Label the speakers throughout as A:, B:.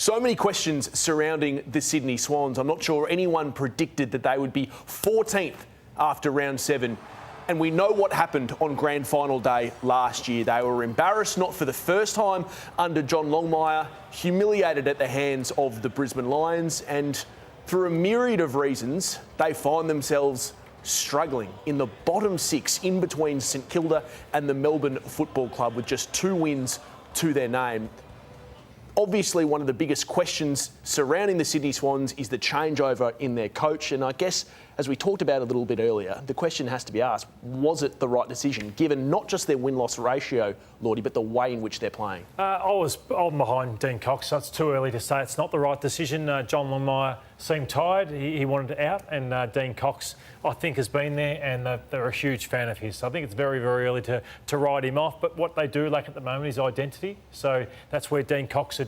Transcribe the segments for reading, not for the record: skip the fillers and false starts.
A: So many questions surrounding the Sydney Swans. I'm not sure anyone predicted that they would be 14th after round 7. And we know what happened on grand final day last year. They were embarrassed, not for the first time, under John Longmire, humiliated at the hands of the Brisbane Lions, and for a myriad of reasons, they find themselves struggling in the bottom 6 in between St Kilda and the Melbourne Football Club with just 2 wins to their name. Obviously, one of the biggest questions surrounding the Sydney Swans is the changeover in their coach. And I guess, as we talked about a little bit earlier, the question has to be asked, was it the right decision, given not just their win-loss ratio, Lordy, but the way in which they're playing?
B: I'm behind Dean Cox, so it's too early to say it's not the right decision. John Longmire seemed tired. He wanted out, and Dean Cox, I think, has been there, and they're a huge fan of his. So I think it's very, very early to write him off. But what they do lack at the moment is identity. So that's where Dean Cox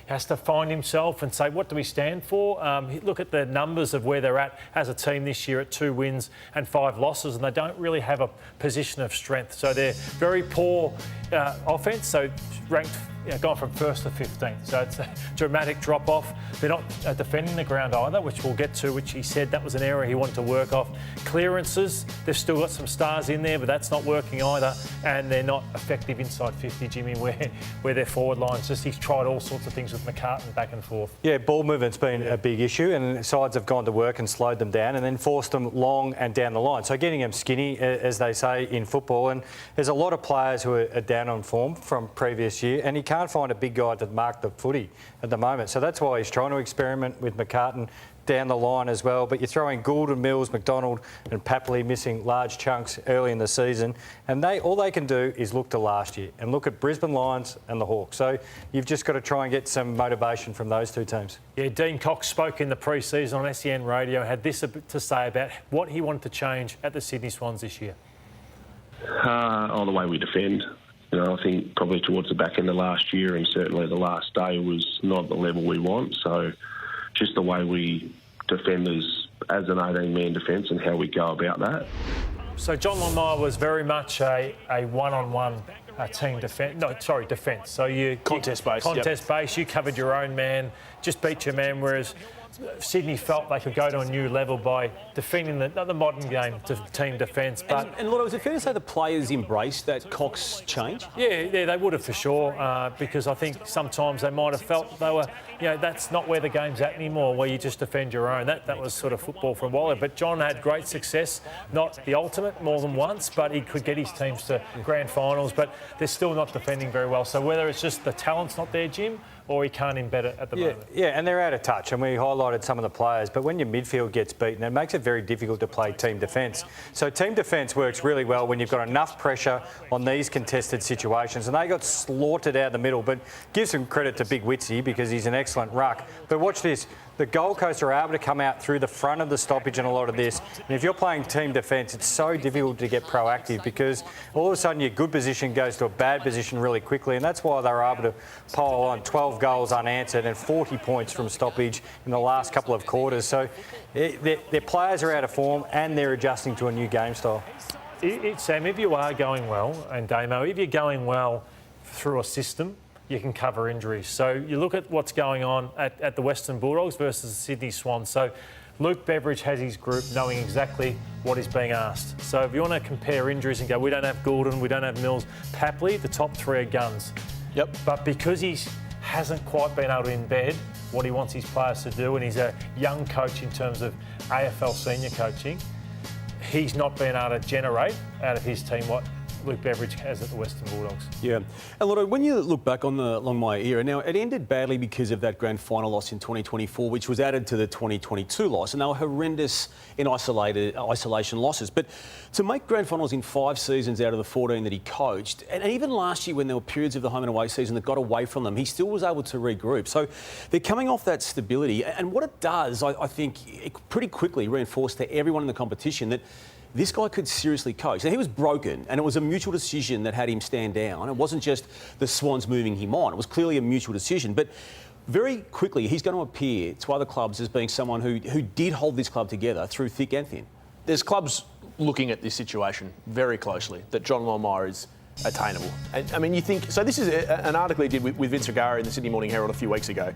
B: has to find himself and say, what do we stand for? Look at the numbers of where they're at as a team this year at 2 wins and 5 losses, and they don't really have a position of strength. So they're very poor offence, so ranked, gone from 1st to 15th. So it's a dramatic drop-off. They're not defending the ground either, which we'll get to, which he said that was an area he wanted to work off. Clearances, they've still got some stars in there, but that's not working either. And they're not effective inside 50, Jimmy, where their forward line's just, he's tried all sorts of things with McCartan back and forth. Yeah, ball movement's been a big issue, and sides have gone to work and slowed them down and then forced them long and down the line. So getting them skinny, as they say in football, and there's a lot of players who are down on form from previous year, and he can't find a big guy to mark the footy at the moment. So that's why he's trying to experiment with McCartan down the line as well. But you're throwing Goulden, Mills, McDonald and Papley missing large chunks early in the season. And all they can do is look to last year and look at Brisbane Lions and the Hawks. So you've just got to try and get some motivation from those 2 teams. Yeah, Dean Cox spoke in the pre-season on SEN Radio, had this to say about what he wanted to change at the Sydney Swans this year.
C: The way we defend. I think probably towards the back end of last year and certainly the last day was not at the level we want. So just the way we defend as an 18-man defence and how we go about that. So John Longmire was very much a one-on-one team defence. Defence. So you
A: contest-based.
C: Contest-based. You covered your own man, just beat your man, whereas Sydney felt they could go to a new level by defending the modern game to team defence. But
D: and Lotto, is it fair to say the players embraced that Cox change?
C: Yeah, they would have for sure, because I think sometimes they might have felt they were, that's not where the game's at anymore, where you just defend your own. That was sort of football for a while. But John had great success, not the ultimate more than once, but he could get his teams to grand finals, but they're still not defending very well. So whether it's just the talent's not there, Jim, or he can't embed it at the moment.
B: Yeah, and they're out of touch, and we highlighted some of the players, but when your midfield gets beaten, it makes it very difficult to play team defence. So team defence works really well when you've got enough pressure on these contested situations, and they got slaughtered out the middle, but give some credit to Big Witsy because he's an excellent ruck. But watch this. The Gold Coast are able to come out through the front of the stoppage in a lot of this. And if you're playing team defence, it's so difficult to get proactive because all of a sudden your good position goes to a bad position really quickly. And that's why they were able to pile on 12 goals unanswered and 40 points from stoppage in the last couple of quarters. So their players are out of form and they're adjusting to a new game style.
C: Sam, if you are going well, and Damo, if you're going well through a system, you can cover injuries. So you look at what's going on at the Western Bulldogs versus the Sydney Swans. So Luke Beveridge has his group knowing exactly what is being asked. So if you want to compare injuries and go, we don't have Goulden, we don't have Mills, Papley, the top 3 are guns.
A: Yep.
C: But because he hasn't quite been able to embed what he wants his players to do, and he's a young coach in terms of AFL senior coaching, he's not been able to generate out of his team what Luke Beveridge has at the Western Bulldogs.
D: Yeah. And Lotto, when you look back on the Longmire era, now it ended badly because of that grand final loss in 2024, which was added to the 2022 loss, and they were horrendous in isolation losses. But to make grand finals in 5 seasons out of the 14 that he coached, and even last year when there were periods of the home and away season that got away from them, he still was able to regroup. So they're coming off that stability, and what it does, I think, it pretty quickly reinforced to everyone in the competition that this guy could seriously coach. Now, he was broken, and it was a mutual decision that had him stand down. It wasn't just the Swans moving him on. It was clearly a mutual decision. But very quickly, he's going to appear to other clubs as being someone who did hold this club together through thick and thin.
A: There's clubs looking at this situation very closely, that John Longmire is attainable. And I mean, you think so. This is an article he did with Vince Regara in the Sydney Morning Herald a few weeks ago,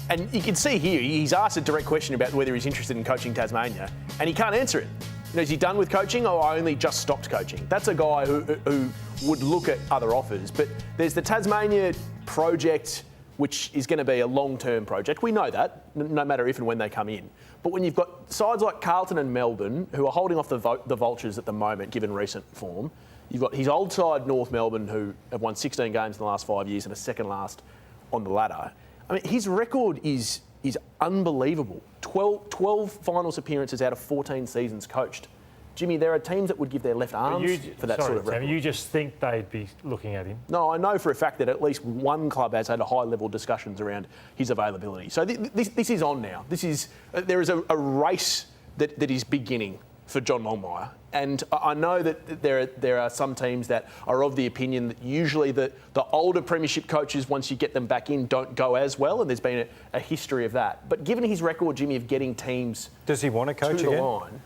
A: and you can see here he's asked a direct question about whether he's interested in coaching Tasmania, and he can't answer it. You know, is he done with coaching, or I only just stopped coaching? That's a guy who would look at other offers. But there's the Tasmania project, which is going to be a long-term project. We know that, no matter if and when they come in. But when you've got sides like Carlton and Melbourne, who are holding off the Vultures at the moment, given recent form, you've got his old side, North Melbourne, who have won 16 games in the last 5 years and are second last on the ladder. I mean, his record is unbelievable. 12 finals appearances out of 14 seasons coached. Jimmy, there are teams that would give their left arms for that sort of record.
B: You just think they'd be looking at him?
A: No, I know for a fact that at least one club has had high-level discussions around his availability. So this is on now. There is a race that is beginning for John Longmire. And I know that there are some teams that are of the opinion that usually the older premiership coaches, once you get them back in, don't go as well, and there's been a history of that. But given his record, Jimmy, of getting teams
E: does he want to coach
A: to the
E: again?
A: line,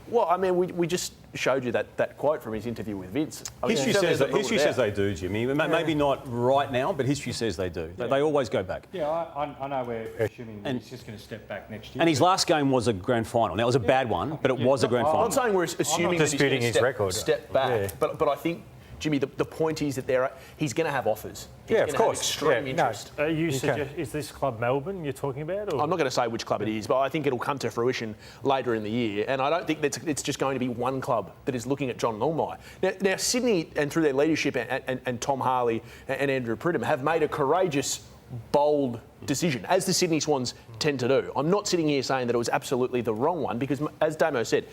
A: well, I mean, we just showed you that quote from his interview with Vince.
D: History says they do, Jimmy. Maybe not right now, but history says they do. They always go back.
E: Yeah, I know we're assuming he's just going to step back next year.
D: And his last game was a grand final. Now, it was a bad one, but it was a grand final.
A: I'm not saying we're assuming that he's going to step back, but I think, Jimmy, the point is that he's going to have offers. He's
E: of course.
A: Extreme interest.
B: Is this club Melbourne you're talking about? Or?
A: I'm not going to say which club it is, but I think it'll come to fruition later in the year. And I don't think it's just going to be one club that is looking at John Longmire. Now Sydney, and through their leadership, and Tom Harley and Andrew Pridham, have made a courageous, bold decision, as the Sydney Swans tend to do. I'm not sitting here saying that it was absolutely the wrong one, because, as Damo said,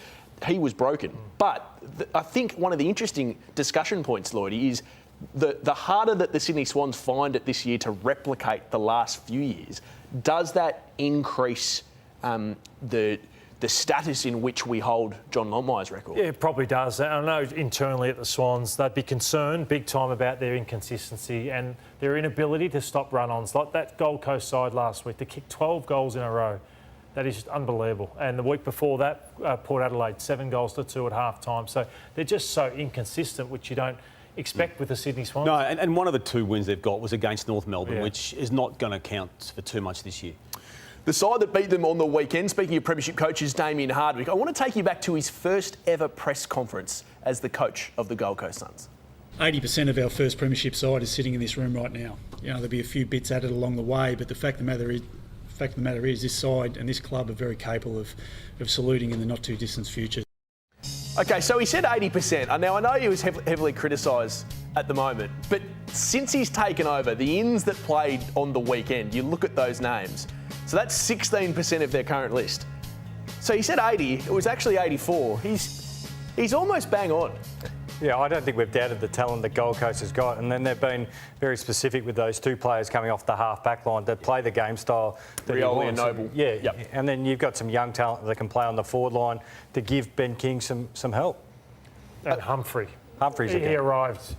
A: he was broken. But I think one of the interesting discussion points, Lloydie, is the harder that the Sydney Swans find it this year to replicate the last few years, does that increase the status in which we hold John Longmire's record?
B: Yeah, it probably does. I know internally at the Swans, they'd be concerned big time about their inconsistency and their inability to stop run-ons. Like that Gold Coast side last week, to kick 12 goals in a row. That is just unbelievable. And the week before that, Port Adelaide, 7 goals to 2 at half-time. So they're just so inconsistent, which you don't expect with the Sydney Swans.
D: No, and one of the 2 wins they've got was against North Melbourne, which is not going to count for too much this year.
A: The side that beat them on the weekend, speaking of premiership coaches, Damien Hardwick, I want to take you back to his first ever press conference as the coach of the Gold Coast Suns.
F: 80% of our first premiership side is sitting in this room right now. You know, there'll be a few bits added along the way, but the fact of the matter is this side and this club are very capable of saluting in the not too distant future.
A: Okay, so he said 80%. Now, I know he was heavily criticised at the moment, but since he's taken over, the ins that played on the weekend, you look at those names. So that's 16% of their current list. So he said 80, it was actually 84. He's almost bang on.
E: Yeah, I don't think we've doubted the talent that Gold Coast has got, and then they've been very specific with those 2 players coming off the half-back line that play the game style that he wants.
A: and Noble.
E: Yeah, and then you've got some young talent that can play on the forward line to give Ben King some help.
B: And Humphreys
E: again.
B: He arrived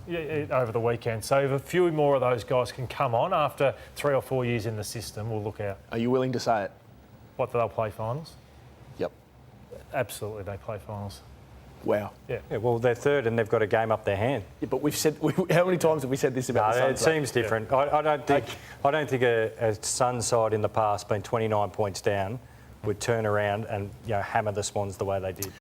B: over the weekend. So if a few more of those guys can come on after 3 or 4 years in the system, we'll look out.
A: Are you willing to say it?
B: What, they'll play finals?
A: Yep.
B: Absolutely, they play finals.
A: Wow.
B: Yeah,
E: well, they're third and they've got a game up their hand.
A: Yeah, but we've said how many times have we said this about the Suns?
E: It seems different. Yeah. I don't think a Suns side in the past, been 29 points down, would turn around and hammer the Swans the way they did.